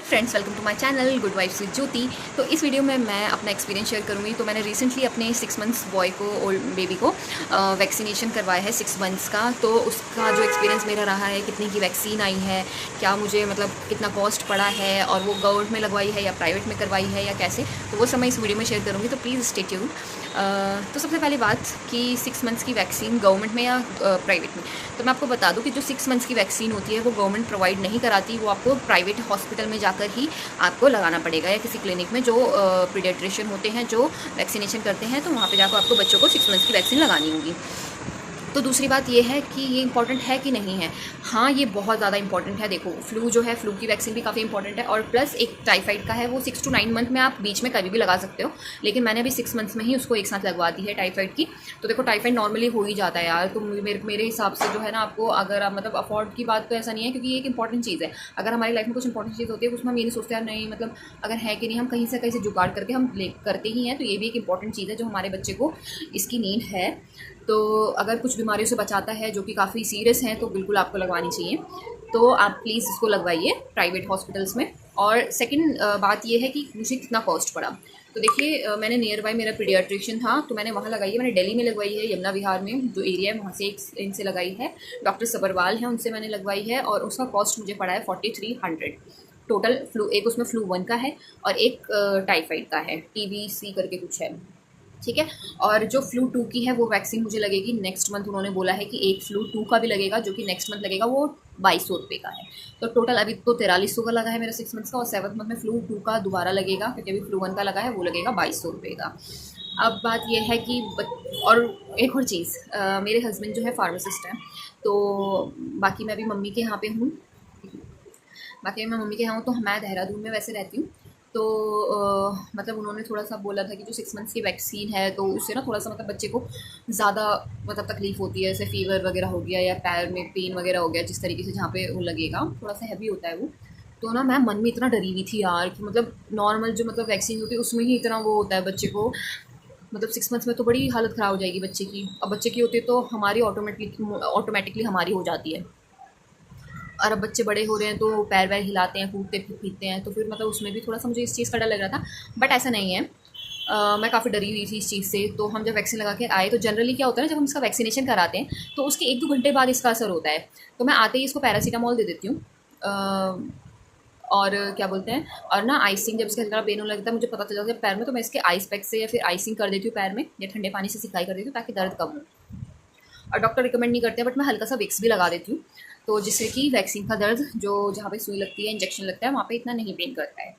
Friends, welcome to my channel good vibes with Jyoti. तो इस video में मैं अपना एक्सपीरियंस शेयर करूँगी। तो मैंने रिसेंटली अपने 6 मंथ्स बॉय को, ओल्ड बेबी को वैक्सीनेशन करवाया है 6 मंथ्स का। तो उसका जो एक्सपीरियंस मेरा रहा है, कितनी की वैक्सीन आई है, क्या मुझे मतलब कितना कॉस्ट पड़ा है, और वो गवर्नमेंट में लगवाई है या प्राइवेट में करवाई है या कैसे, तो वो सब मैं इस वीडियो में शेयर करूँगी। तो प्लीज़ स्टे ट्यून्ड। तो सबसे पहली बात कि 6 मंथ्स की वैक्सीन गवर्नमेंट में या प्राइवेट में, तो मैं आपको बता दूं कि जो 6 मंथ्स की वैक्सीन होती है वो गवर्नमेंट प्रोवाइड नहीं कराती। वो आपको प्राइवेट हॉस्पिटल में जाकर ही आपको लगाना पड़ेगा, या किसी क्लिनिक में जो पीडियाट्रिशियन होते हैं जो वैक्सीनेशन करते हैं, तो वहाँ पे जाकर आपको बच्चों को 6 मंथ्स की वैक्सीन लगानी होगी। तो दूसरी बात ये है कि ये इंपॉर्टेंट है कि नहीं है। हाँ, ये बहुत ज़्यादा इंपॉर्टेंट है। देखो, फ्लू जो है, फ्लू की वैक्सीन भी काफ़ी इंपॉर्टेंट है, और प्लस एक टाइफाइड का है, वो 6 to 9 मंथ में आप बीच में कभी भी लगा सकते हो, लेकिन मैंने अभी 6 मंथ्स में ही उसको एक साथ लगवा दी है टाइफाइड की। तो देखो, टाइफाइड नॉर्मली हो ही जाता है यार। तो मेरे हिसाब से जो है ना, आपको अगर आप मतलब अफोर्ड की बात तो ऐसा नहीं है, क्योंकि ये एक इंपॉर्टेंट चीज़ है। अगर हमारी लाइफ में कुछ इंपॉर्टेंट चीज़ होती है, उसमें हम ये नहीं सोचते यार नहीं, मतलब अगर है कि नहीं, हम कहीं से जुगाड़ करके हम करते ही हैं। तो ये भी एक इंपॉर्टेंट चीज़ है जो हमारे बच्चे को इसकी नीड है। तो अगर कुछ बीमारियों से बचाता है जो कि काफ़ी सीरियस हैं, तो बिल्कुल आपको लगवानी चाहिए। तो आप प्लीज़ इसको लगवाइए प्राइवेट हॉस्पिटल्स में। और सेकंड बात ये है कि मुझे कितना कॉस्ट पड़ा। तो देखिए, मैंने नियर बाय मेरा पीडियाट्रिशियन था, तो मैंने वहाँ लगाई है। मैंने दिल्ली में लगवाई है, यमुना विहार में जो एरिया है वहाँ से इनसे लगाई है। डॉक्टर सबरवाल हैं, उनसे मैंने लगवाई है, और उसका कॉस्ट मुझे पड़ा है 4300 टोटल। फ्लू एक उसमें फ्लू 1 का है, और एक टाइफाइड का है, TBC करके कुछ है, ठीक है। और जो फ्लू 2 की है वो वैक्सीन मुझे लगेगी नेक्स्ट मंथ। उन्होंने बोला है कि एक फ्लू 2 का भी लगेगा, जो कि नेक्स्ट मंथ लगेगा, वो 2200 का है। तो टोटल अभी तो 4300 का लगा है मेरा 6 मंथ्स का, और 7th मंथ में फ्लू 2 का दोबारा लगेगा, क्योंकि अभी फ्लू 1 का लगा है, वो लगेगा 2200 का। अब बात यह है कि और एक और चीज़, मेरे हस्बैंड जो है फार्मासिस्ट हैं, तो बाकी मैं भी मम्मी के यहाँ पे हूँ। बाकी मैं मम्मी के यहाँ हूँ, तो मैं देहरादून में वैसे रहती हूँ। तो मतलब उन्होंने थोड़ा सा बोला था कि जो 6 मंथ्स की वैक्सीन है, तो उससे ना थोड़ा सा मतलब बच्चे को ज़्यादा मतलब तकलीफ़ होती है, जैसे फ़ीवर वगैरह हो गया, या पैर में पेन वगैरह हो गया, जिस तरीके से जहाँ पे वो लगेगा थोड़ा सा हैवी होता है वो। तो ना मैं मन में इतना डरी हुई थी यार, कि मतलब नॉर्मल जो मतलब वैक्सीन होती है उसमें ही इतना वो होता है बच्चे को, मतलब 6 मंथ्स में तो बड़ी हालत ख़राब हो जाएगी बच्चे की। अब बच्चे की होती है तो हमारी ऑटोमेटिकली हमारी हो जाती है। और अब बच्चे बड़े हो रहे हैं, तो पैर वैर हिलाते हैं, कूदते फिरते हैं, तो फिर मतलब उसमें भी थोड़ा सा मुझे इस चीज़ का डर लग रहा था। बट ऐसा नहीं है। मैं काफ़ी डरी हुई थी इस चीज़ से। तो हम जब वैक्सीन लगा के आए, तो जनरली क्या होता है ना, जब हम इसका वैक्सीनेशन कराते हैं तो उसके 1-2 घंटे बाद इसका असर होता है। तो मैं आते ही इसको पैरासीटामॉल दे देती हूँ, और क्या बोलते हैं, और ना आइसिंग, जब इसका हल्का पेन होने लगता है, मुझे पता चल जाता है पैर में, तो मैं इसके आइस पैक से या फिर आइसिंग कर देती हूँ पैर में, या ठंडे पानी से सिकाई कर देती हूँ, ताकि दर्द कम हो। और डॉक्टर रिकमेंड नहीं करते हैं, बट मैं हल्का सा विक्स भी लगा देती हूँ, तो जिससे कि वैक्सीन का दर्द जो जहाँ पे सुई लगती है, इंजेक्शन लगता है, वहाँ पे इतना नहीं पेन करता है।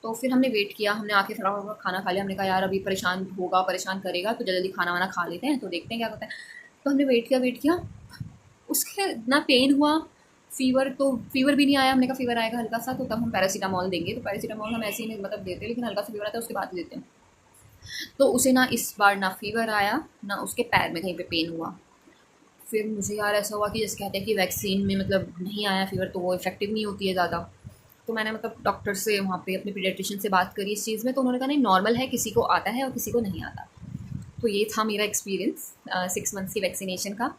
तो फिर हमने वेट किया, हमने आके फटाफट खाना खा लिया। हमने कहा यार अभी परेशान होगा, परेशान करेगा, तो जल्दी खाना वाना खा लेते हैं, तो देखते हैं क्या होता है। तो हमने वेट किया, उसके ना पेन हुआ, फीवर भी नहीं आया। हमने कहा फीवर आएगा हल्का सा, तो तब हम पैरासीटामॉल देंगे। तो पैरासीटामॉल हम ऐसे ही नहीं मतलब देते, लेकिन हल्का सा फीवर आता है उसके बाद देते हैं। तो उसे ना इस बार ना फीवर आया, ना उसके पैर में कहीं पे पेन हुआ। फिर मुझे यार ऐसा हुआ कि जैसे कहते हैं कि वैक्सीन में मतलब नहीं आया फीवर, तो वो इफेक्टिव नहीं होती है ज़्यादा। तो मैंने मतलब डॉक्टर से वहाँ पे अपने पीडियाट्रिशियन से बात करी इस चीज़ में, तो उन्होंने कहा नहीं, नॉर्मल है, किसी को आता है और किसी को नहीं आता। तो ये था मेरा एक्सपीरियंस 6 मंथ्स की वैक्सीनेशन का।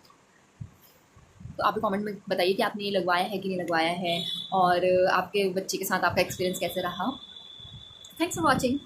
तो आप कमेंट में बताइए कि आपने ये लगवाया है कि नहीं लगवाया है, और आपके बच्चे के साथ आपका एक्सपीरियंस कैसे रहा। Thanks for watching.